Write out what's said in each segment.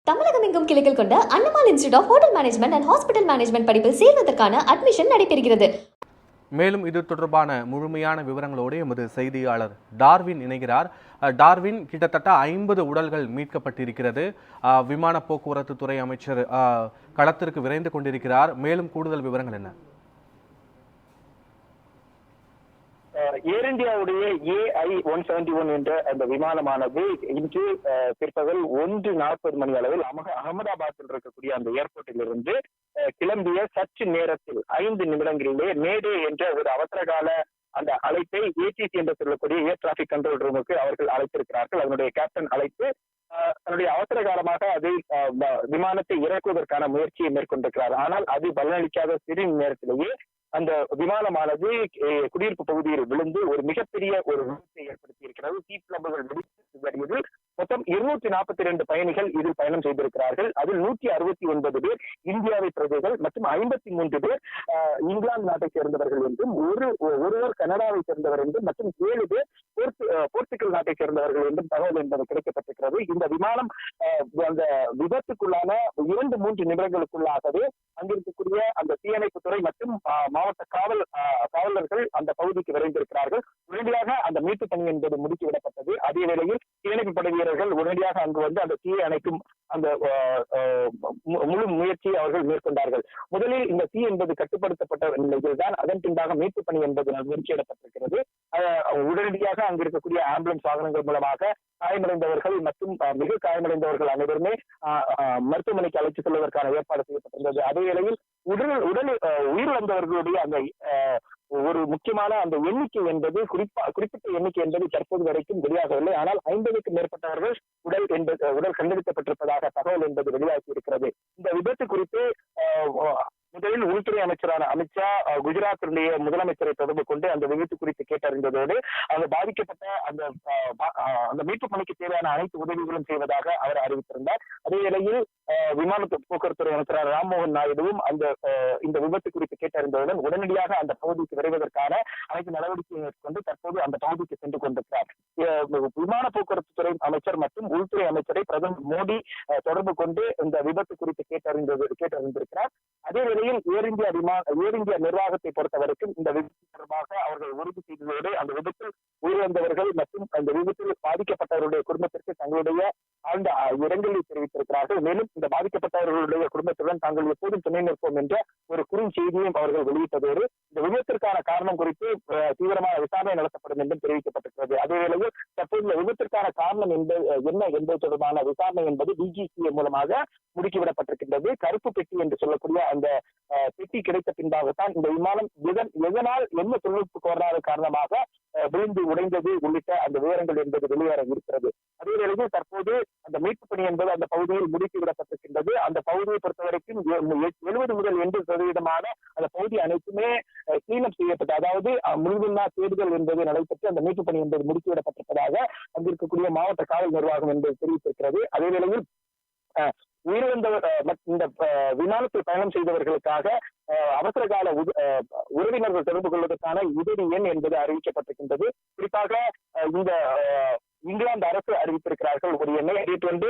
தமிழகம் எங்கும் கிளைகள் கொண்ட அண்ணமால் institute of hotel management and hospital management படிப்பில் சேர்வதற்கான அட்மிஷன் நடைபெறுகிறது. மேலும் இது தொடர்பான முழுமையான விவரங்களோடு எமது செய்தியாளர் டார்வின் இணைகிறார். டார்வின், கிட்டத்தட்ட 50 உடல்கள் மீட்கப்பட்டிருக்கிறது. விமான போக்குவரத்து துறை அமைச்சர் களத்திற்கு விரைந்து கொண்டிருக்கிறார். மேலும் கூடுதல் விவரங்கள் என்ன? ஏர் இந்தியாவுடைய AI-171 என்ற அந்த விமானமானது இன்று பிற்பகல் 1:40 மணி அளவில் அகமதாபாத்தில் இருக்கக்கூடிய அந்த ஏர்போர்ட்டில் இருந்து கிளம்பிய சற்று நேரத்தில் 5 நிமிடங்களிலே மேடே என்ற ஒரு அவசரகால அந்த அழைப்பை ATC என்று சொல்லக்கூடிய ஏர் டிராபிக் கண்ட்ரோல் ரூமுக்கு அவர்கள் அழைத்திருக்கிறார்கள். அதனுடைய கேப்டன் அழைத்து தன்னுடைய அவசர காலமாக அதை விமானத்தை இறக்குவதற்கான முயற்சியை மேற்கொண்டிருக்கிறார். ஆனால் அது பலனளிக்காத சிறிது நேரத்திலேயே அந்த விமானமானது குடியிருப்பு பகுதியில் விழுந்து ஒரு மிகப்பெரிய ஒரு விபத்தை ஏற்படுத்தி இருக்கிறது. தீப்பிழம்புகள் வெடித்ததில் மொத்தம் 242 பயணிகள் இதில் பயணம் செய்திருக்கிறார்கள். அதில் 169 பேர் இந்தியாவை பிரஜைகள் மற்றும் 53 பேர் இங்கிலாந்து நாட்டை சேர்ந்தவர்கள் என்றும் ஒருவர் கனடாவை சேர்ந்தவர் என்றும் மற்றும் 7 பேர் போர்ச்சுகல் நாட்டை சேர்ந்தவர்கள் என்றும் தகவல் என்பது கிடைக்கப்பட்டிருக்கிறது. இந்த விமானம் அந்த விபத்துக்குள்ளான 2-3 நிமிடங்களுக்குள்ளாகவே அங்கிருக்கக்கூடிய அந்த தீயணைப்புத்துறை மற்றும் மாவட்ட காவலர்கள் அந்த பகுதிக்கு விரைந்திருக்கிறார்கள். உடனடியாக அந்த மீட்பு பணி என்பது முடுக்கிவிடப்பட்டது. அதே வேளையில் தீயணைப்பு படை வீரர்கள் உடனடியாக அங்கு வந்து அந்த தீயை அணைக்கும் அந்த முழு முயற்சியை அவர்கள் மேற்கொண்டார்கள். முதலில் இந்த தீ என்பது கட்டுப்படுத்தப்பட்ட நிலையில் தான் அதன் பின்பாக மீட்பு பணி என்பது முயற்சியிடப்பட்டிருக்கிறது. உடனடியாக அங்கு இருக்கக்கூடிய ஆம்புலன்ஸ் வாகனங்கள் மூலமாக காயமடைந்தவர்கள் மற்றும் மிக காயமடைந்தவர்கள் அனைவருமே மருத்துவமனைக்கு அழைத்து செல்வதற்கான ஏற்பாடு செய்யப்பட்டிருந்தது. அதே வேளையில் உயிரிழந்தவர்களுடைய அந்த ஒரு முக்கியமான அந்த எண்ணிக்கை என்பது குறிப்பிட்ட எண்ணிக்கை என்பது தற்போது வரைக்கும் வெளியாகவில்லை. ஆனால் 50க்கும் மேற்பட்டவர்கள் உடல் கண்டெடுக்கப்பட்டிருப்பதாக தகவல் என்பது வெளியாகி இருக்கிறது. இந்த விபத்து குறித்து முதலில் உள்துறை அமைச்சரான அமித்ஷா குஜராத்தினுடைய முதலமைச்சரை தொடர்பு கொண்டு அந்த விபத்து குறித்து கேட்டறிந்ததோடு அந்த பாதிக்கப்பட்ட அந்த மீட்பு பணிக்கு தேவையான அனைத்து உதவிகளும் செய்வதாக அவர் அறிவித்திருந்தார். அதே வேளையில் விமான போக்குவரத்துறை அமைச்சரான ராம்மோகன் நாயுடுவும் இந்த விபத்து குறித்து கேட்டறிந்ததுடன் உடனடியாக அந்த பகுதிக்கு விரைவதற்கான அனைத்து நடவடிக்கையை மேற்கொண்டு தற்போது அந்த பகுதிக்கு சென்று கொண்டிருக்கிறார். விமான போக்குவரத்து துறை அமைச்சர் மற்றும் உள்துறை அமைச்சரை பிரதமர் மோடி தொடர்பு கொண்டு இந்த விபத்து குறித்து கேட்டறிந்திருக்கிறார். அதே வேளையில் ஏர் இந்தியா நிர்வாகத்தை பொறுத்தவரைக்கும் இந்த விபத்து தொடர்பாக அவர்கள் உறுதி செய்ததோடு அந்த விபத்தில் உயிரிழந்தவர்கள் மற்றும் அந்த விபத்தில் பாதிக்கப்பட்டவருடைய குடும்பத்திற்கு தங்களுடைய ஆழ்ந்த இரங்கலை தெரிவித்திருக்கிறார்கள். மேலும் இந்த பாதிக்கப்பட்டவர்களுடைய குடும்பத்துடன் தாங்கள் எப்போதும் துணை நிற்போம் என்ற ஒரு குறுஞ்செய்தியும் அவர்கள் வெளியிட்டதோடு இந்த விபத்திற்கான காரணம் குறித்து தீவிரமான விசாரணை நடத்தப்படும் என்றும் தெரிவிக்கப்பட்டிருக்கிறது. அதே வேளையில் தற்போது இந்த விபத்திற்கான காரணம் என்ன என்பது தொடர்பான விசாரணை என்பது DGCA மூலமாக முடுக்கிவிடப்பட்டிருக்கின்றது. கருப்பு பெட்டி என்று சொல்லக்கூடிய அந்த பெட்டி கிடைத்த பின்பாகத்தான் இந்த விமானம் எதனால் என்ன தொழில்நுட்ப கோளாறு காரணமாக விழுந்து உடைந்தது உள்ளிட்ட அந்த விவரங்கள் என்பது வெளியேற இருக்கிறது. அதே வேளையில் தற்போது அந்த மீட்பு பணி என்பது அந்த பகுதியில் முடுக்கிவிடப்பட்டிருக்கின்றது. அந்த பகுதியை பொறுத்தவரைக்கும் 70 முதல் 80% அந்த பகுதி அனைத்துமே கிளீனப் செய்யப்பட்டு, அதாவது முழுமையா தேடுதல் என்பது நடைபெற்று அந்த மீட்பு பணி என்பது முடுக்கிவிடப்பட்டிருப்பதாக அங்கிருக்கக்கூடிய மாவட்ட காவல் நிர்வாகம் என்பது தெரிவித்திருக்கிறது. அதே வேளையில் உயிரிழந்தவர் இந்த விமானத்தில் பயணம் செய்தவர்களுக்காக அவசர கால உறவினர்கள் தொடர்பு கொள்வதற்கான உதவி எண் என்பது அறிவிக்கப்பட்டிருக்கின்றது. குறிப்பாக இந்த இங்கிலாந்து அரசு அறிவித்திருக்கிறார்கள் ஒரு எண்ணை. வந்து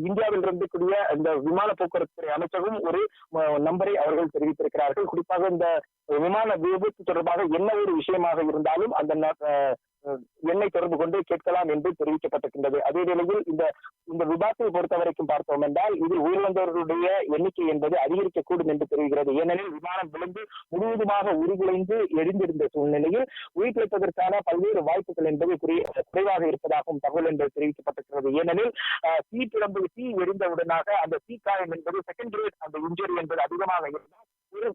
இந்தியாவில் இருக்கக்கூடிய இந்த விமான போக்குவரத்து துறை அமைச்சரும் ஒரு நம்பரை அவர்கள் தெரிவித்திருக்கிறார்கள். குறிப்பாக இந்த விமான விபத்து தொடர்பாக என்ன ஒரு விஷயமாக இருந்தாலும் அந்த எண்ணை தொடர்பு கொண்டு கேட்கலாம் என்று தெரிவிக்கப்பட்டிருக்கின்றது. அதே வேளையில் இந்த விபத்தை பொறுத்தவரைக்கும் பார்த்தோம் என்றால் இதில் உயிரிழந்தவர்களுடைய எண்ணிக்கை என்பது அதிகரிக்கக்கூடும் என்று தெரிகிறது. ஏனெனில் விமானம் விழுந்து முழுவதுமாக உருகுலைந்து எரிந்திருந்த சூழ்நிலையில் உயிர் பிழைப்பதற்கான பல்வேறு வாய்ப்புகள் என்பது குறைவாக இருப்பதாகவும் தகவல் என்பது தெரிவிக்கப்பட்டிருக்கிறது. ஏனெனில் தீ எரிந்தவுடனாக அந்த தீக்காயம் என்பது செகண்ட் கிரேட் அந்த இன்ஜுரி என்பது அதிகமாக இருந்தால்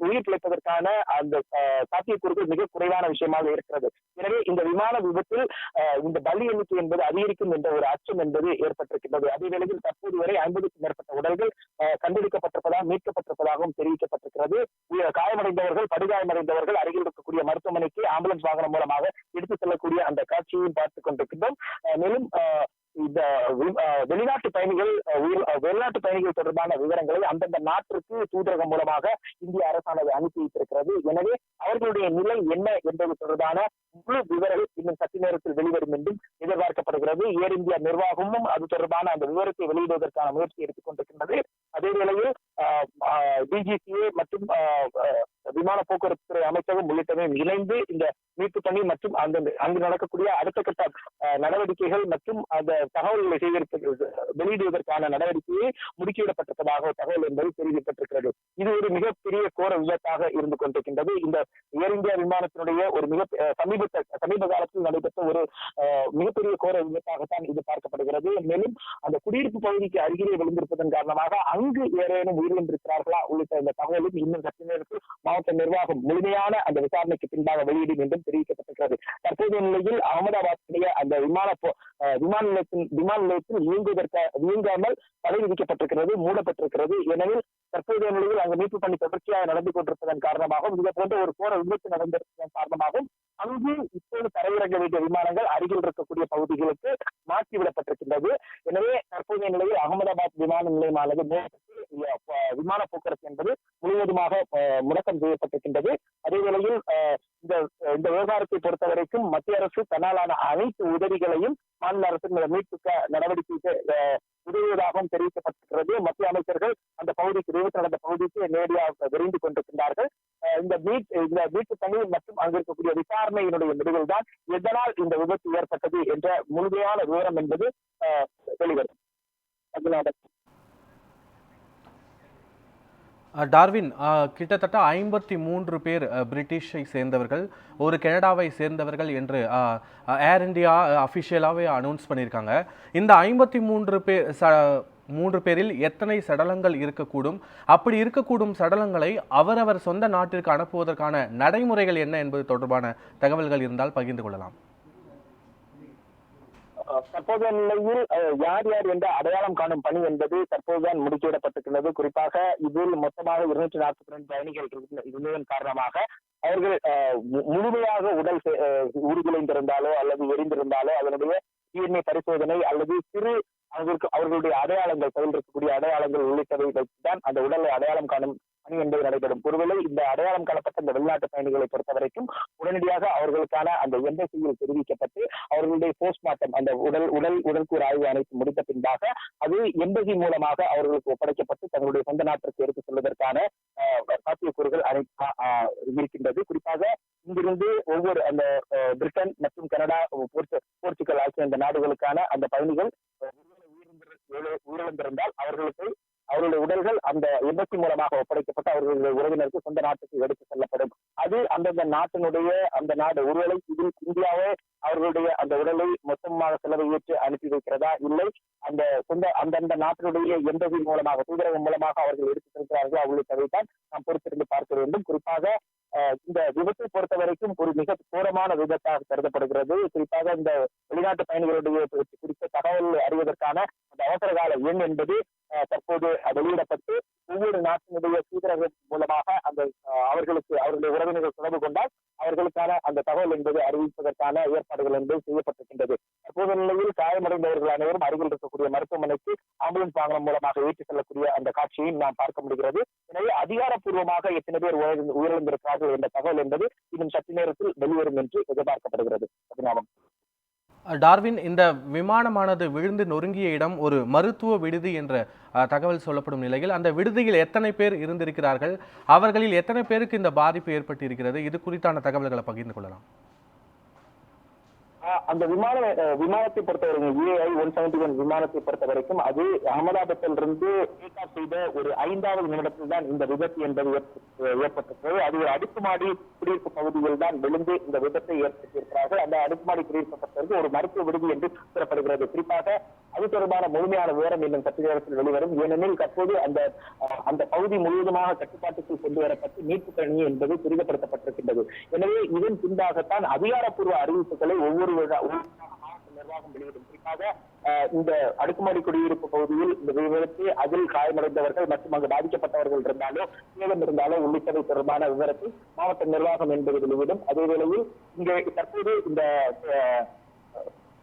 உயிர் பிழைப்பதற்கான அந்த சாத்தியக்கூறுகள் மிக குறைவான விஷயமாக இருக்கிறது. எனவே இந்த விமான விபத்தில் இந்த பலி எண்ணிக்கை என்பது அதிகரிக்கும் என்ற ஒரு அச்சம் என்பது ஏற்பட்டிருக்கின்றது. அதே வேளையில் தற்போது வரை 50க்கும் மேற்பட்ட உடல்கள் கண்டெடுக்கப்பட்டிருப்பதாக மீட்கப்பட்டிருப்பதாகவும் தெரிவிக்கப்பட்டிருக்கிறது. காயமடைந்தவர்கள் படுகாயமடைந்தவர்கள் அருகில் இருக்கக்கூடிய மருத்துவமனைக்கு ஆம்புலன்ஸ் வாகனம் மூலமாக எடுத்துச் செல்லக்கூடிய அந்த காட்சியையும் பார்த்துக் கொண்டிருக்கின்றோம். மேலும் இந்த வெளிநாட்டு பயணிகள் வெளிநாட்டு பயணிகள் தொடர்பான விவரங்களை அந்தந்த நாட்டிற்கு தூதரகம் மூலமாக இந்திய அரசானது அனுப்பி வைத்திருக்கிறது. எனவே அவர்களுடைய நிலை என்ன என்பது தொடர்பான முழு விவரம் இன்னும் சற்று நேரத்தில் வெளிவரும் என்றும் எதிர்பார்க்கப்படுகிறது. ஏர் இந்தியா நிர்வாகமும் அது தொடர்பான அந்த விவரத்தை வெளியிடுவதற்கான முயற்சி எடுத்துக் கொண்டிருக்கின்றது. அதே வேளையில் டிஜிசிஏ மற்றும் விமான போக்குவரத்து துறை அமைச்சகம் உள்ளிட்டவை இணைந்து இந்த மீட்பு பணி மற்றும் அங்கு நடக்கக்கூடிய அடுத்த கட்ட நடவடிக்கைகள் மற்றும் அந்த தகவல்களை வெளியிடுவதற்கான நடவடிக்கையை முடுக்கிவிடப்பட்டிருப்பதாக தகவல் என்பது தெரிவிக்கப்பட்டிருக்கிறது. இது ஒரு மிகப்பெரிய கோர விபத்தாக இருந்து கொண்டிருக்கின்றது. இந்த ஏர் இந்தியா விமானத்தினுடைய ஒரு சமீப காலத்தில் நடைபெற்ற ஒரு மிகப்பெரிய கோர விபத்தாகத்தான் இது பார்க்கப்படுகிறது. மேலும் அந்த குடியிருப்பு பகுதிக்கு அருகிலே விழுந்திருப்பதன் காரணமாக அங்கு ஏதேனும் உயிரிழந்திருக்கிறார்களா உள்ளிட்ட இந்த தகவலும் இன்னும் சற்று நேரத்தில் மாவட்ட நிர்வாகம் முழுமையான அந்த விசாரணைக்கு பின்பாக வெளியிடும் என்றும் தெரிவிக்கப்பட்டிருக்கிறது. தற்போதைய நிலையில் அகமதாபாத்துடைய அந்த விமான நிலையத்தில் இயங்காமல் தடை விதிக்கப்பட்டிருக்கிறது, மூடப்பட்டிருக்கிறது. ஏனெனில் தற்போதைய நிலையில் அங்கு மீட்பு பணி தொடர்ச்சியாக நடந்து கொண்டிருப்பதன் காரணமாகவும் இது போன்ற ஒரு கோர விபத்து நடந்திருப்பதன் காரணமாகவும் அங்கு இப்போது தரையிறங்க வேண்டிய விமானங்கள் அருகில் இருக்கக்கூடிய பகுதிகளுக்கு மாற்றிவிடப்பட்டிருக்கின்றது. எனவே தற்போதைய நிலையில் அகமதாபாத் விமான நிலையமானது விமான போக்குவரத்து என்பது முழுவதுமாக முடக்கம் செய்யப்பட்டிருக்கின்றது. அதே வேளையில் இந்த விவகாரத்தை பொறுத்தவரைக்கும் மத்திய அரசு தன்னாலான அனைத்து உதவிகளையும் மாநில அரசின் மீட்பு நடவடிக்கைக்கு உதவுவதாகவும் தெரிவிக்கப்பட்டிருக்கிறது. மத்திய அமைச்சர்கள் அந்த பகுதிக்கு விபத்து நடந்த பகுதிக்கு நேரடியாக விரைந்து கொண்டிருக்கின்றார்கள். இந்த மீட்பு பணி மற்றும் அங்கு இருக்கக்கூடிய விசாரணையினுடைய முடிவில் தான் எதனால் இந்த விபத்து ஏற்பட்டது என்ற முழுமையான விவரம் என்பது வெளிவரும். டார்வின், கிட்டத்தட்ட 53 பேர் பிரிட்டிஷை சேர்ந்தவர்கள், ஒரு கனடாவை சேர்ந்தவர்கள் என்று ஏர் இந்தியா அஃபிஷியலாகவே அனௌன்ஸ் பண்ணியிருக்காங்க. இந்த 53 பேரில் எத்தனை சடலங்கள் இருக்கக்கூடும்? அப்படி இருக்கக்கூடும் சடலங்களை அவரவர் சொந்த நாட்டிற்கு அனுப்புவதற்கான நடைமுறைகள் என்ன என்பது தொடர்பான தகவல்கள் இருந்தால் பகிர்ந்து கொள்ளலாம். தற்போதைய நிலையில் யார் யார் என்ற அடையாளம் காணும் பணி என்பது தற்போதுதான் முடுக்கிவிடப்பட்டிருக்கிறது. குறிப்பாக இதில் மொத்தமாக 242 பயணிகள் இருந்ததன் காரணமாக அவர்கள் முழுமையாக உடல் உறுதியிழந்திருந்தாலோ அல்லது எரிந்திருந்தாலோ அதனுடைய DNA பரிசோதனை அல்லது சிறு அவர்களுடைய அடையாளங்கள் கையில் இருக்கக்கூடிய அடையாளங்கள் உள்ளிட்டவை தான் அந்த உடலை அடையாளம் காணும் பணி என்பது நடைபெறும். ஒருவேளை இந்த அடையாளம் காணப்பட்ட இந்த வெளிநாட்டு பயணிகளை பொறுத்த வரைக்கும் உடனடியாக அவர்களுக்கான அந்த எம்பசியில் தெரிவிக்கப்பட்டு அவர்களுடைய போஸ்ட்மார்ட்டம் அந்த உடல்கூறு ஆய்வு அனைத்து முடித்த பின்பாக அது எம்பசி மூலமாக அவர்களுக்கு ஒப்படைக்கப்பட்டு தங்களுடைய சொந்த நாட்டிற்கு எடுத்துச் செல்வதற்கான சாத்தியக்கூறுகள் இருக்கின்றது. குறிப்பாக இங்கிருந்து ஒவ்வொரு அந்த பிரிட்டன் மற்றும் கனடா, போர்ச்சுகல் ஆகிய இந்த நாடுகளுக்கான அந்த பயணிகள் உயிரிழந்திருந்தால் அவர்களுடைய உடல்கள் அந்த எம்பசி மூலமாக ஒப்படைக்கப்பட்டு அவர்களுடைய உறவினருக்கு சொந்த நாட்டுக்கு எடுத்து செல்லப்படும். அது அந்தந்த நாட்டினுடைய அந்த நாடு ஒருவேளை இதில் இந்தியாவே அவர்களுடைய அந்த உடலை மொத்தமாக செலவை ஏற்று அனுப்பி வைக்கிறதா, இல்லை அந்தந்த நாட்டினுடைய எம்பசி மூலமாக தூதரகம் மூலமாக அவர்கள் எடுத்து செல்கிறார்களா உள்ளிட்டதைத்தான் நாம் பொறுத்திருந்து பார்க்க வேண்டும். குறிப்பாக இந்த விபத்தை பொறுத்த வரைக்கும் ஒரு மிக கோரமான விபத்தாக கருதப்படுகிறது. குறிப்பாக இந்த வெளிநாட்டு பயணிகளுடைய குறித்த தகவல் அறிவதற்கான அந்த அவசர கால எண் என்பது தற்போது வெளியிடப்பட்டு ஒவ்வொரு நாட்டினுடைய தூதரகம் மூலமாக அந்த அவர்களுடைய உறவினர்கள் தொடர்பு கொண்டால் அவர்களுக்கான அந்த தகவல் என்பது அறிவிப்பதற்கான ஏற்பாடுகள் என்பது செய்யப்பட்டிருக்கின்றது. தற்போது நிலையில் காயமடைந்தவர்கள் அனைவரும் அருகில் இருக்கக்கூடிய மருத்துவமனைக்கு ஆம்புலன்ஸ் வாகனம் மூலமாக ஏற்றிச் செல்லக்கூடிய அந்த காட்சியையும் நாம் பார்க்க முடிகிறது. எனவே அதிகாரப்பூர்வமாக எத்தனை பேர் உயிரிழந்திருக்கிறார்கள் என்ற தகவல் என்பது இன்னும் சற்று நேரத்தில் வெளிவரும் என்று எதிர்பார்க்கப்படுகிறது. டார்வின், இந்த விமானமானது விழுந்து நொறுங்கிய இடம் ஒரு மருத்துவ விடுதி என்ற தகவல் சொல்லப்படும் நிலையில் அந்த விடுதியில் எத்தனை பேர் இருந்திருக்கிறார்கள், அவர்களில் எத்தனை பேருக்கு இந்த பாதிப்பு ஏற்பட்டு இருக்கிறது, இது குறித்தான தகவல்களை பகிர்ந்து கொள்ளலாம். அந்த விமானத்தை பொறுத்தவரை AI-171 விமானத்தை பொறுத்த வரைக்கும் அது அகமதாபாத்திலிருந்து டேக் ஆஃப் செய்த ஒரு 5வது நிமிடத்தில் தான் இந்த விபத்து என்பது ஏற்பட்டது. அது ஒரு அடுக்குமாடி குடியிருப்பு பகுதியில் தான் விழுந்து இந்த விபத்தை ஏற்படுத்தியிருக்கிறார்கள். அந்த அடுக்குமாடி குடியிருக்கப்பட்டதற்கு ஒரு மருத்துவ விடுதி என்று கூறப்படுகிறது. குறிப்பாக அது தொடர்பான முழுமையான விவரம் இன்னும் சற்று நேரத்தில் வெளிவரும். ஏனெனில் தற்போது அந்த பகுதி முழுவதுமாக கட்டுப்பாட்டுக்குள் கொண்டு வரப்பட்டு மீட்பு பணி என்பது துரிதப்படுத்தப்பட்டிருக்கின்றது. எனவே இதன் பின்பாகத்தான் அதிகாரப்பூர்வ அறிவிப்புகளை ஒவ்வொரு மாவட்ட நிர்வாகம் வெளியிடும். குறிப்பாக இந்த அடுக்குமாடி குடியிருப்பு பகுதியில் இந்த விபத்து அதில் காயமடைந்தவர்கள் மற்றும் அங்கு பாதிக்கப்பட்டவர்கள் இருந்தாலோ சேதம் இருந்தாலோ உள்ளிட்டவை தொடர்பான விவரத்தை மாவட்ட நிர்வாகம் என்பது வெளியிடும். அதே வேளையில் இங்கே தற்போது இந்த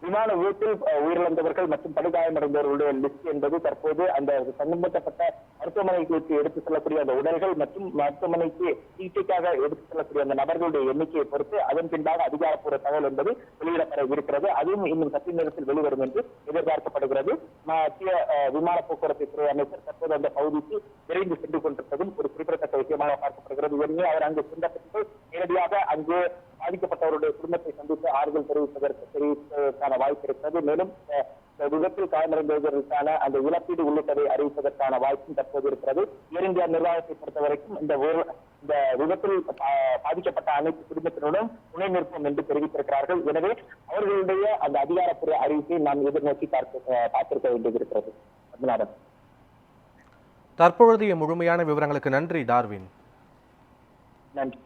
விமான விபத்தில் உயிரிழந்தவர்கள் மற்றும் படுகாயமடைந்தவர்களுடைய லிஸ்ட் என்பது தற்போது அந்த சம்பந்தப்பட்ட மருத்துவமனைகளுக்கு எடுத்துச் செல்லக்கூடிய அந்த உடல்கள் மற்றும் மருத்துவமனைக்கு சிகிச்சைக்காக எடுத்துச் செல்லக்கூடிய அந்த நபர்களுடைய எண்ணிக்கையை பொறுத்து அதன் பின்பாக அதிகாரப்பூர்வ தகவல் என்பது வெளியிடப்பட இருக்கிறது. அதுவும் இன்னும் சற்று நேரத்தில் வெளிவரும் என்று எதிர்பார்க்கப்படுகிறது. மத்திய விமான போக்குவரத்து துறை அமைச்சர் தற்போது அந்த பகுதிக்கு விரைந்து சென்று கொண்டிருப்பதும் ஒரு குறிப்பிடத்தக்க விஷயமாக பார்க்கப்படுகிறது. ஏற்கனவே அவர் அங்கு சென்றப்பட்டு நேரடியாக அங்கு பாதிக்கப்பட்டவருடைய குடும்பத்தை சந்தித்து ஆறுதல் தெரிவிப்பதற்கான வாய்ப்பு இருக்கிறது. மேலும் விபத்தில் காயமடைந்தவர்களுக்கான அந்த இழப்பீடு உள்ளிட்டதை அறிவிப்பதற்கான வாய்ப்பும் தற்போது இருக்கிறது. ஏர் இந்தியா நிர்வாகத்தை பொறுத்தவரைக்கும் இந்த விபத்தில் பாதிக்கப்பட்ட அனைத்து குடும்பத்தினரும் துணை நிற்போம் என்று தெரிவித்திருக்கிறார்கள். எனவே அவர்களுடைய அந்த அதிகாரப்பூர்வ அறிவிப்பை நாம் எதிர்நோக்கி பார்த்திருக்க வேண்டியது இருக்கிறது. பத்மநாபன், தற்பொழுதைய முழுமையான விவரங்களுக்கு நன்றி டார்வின். நன்றி.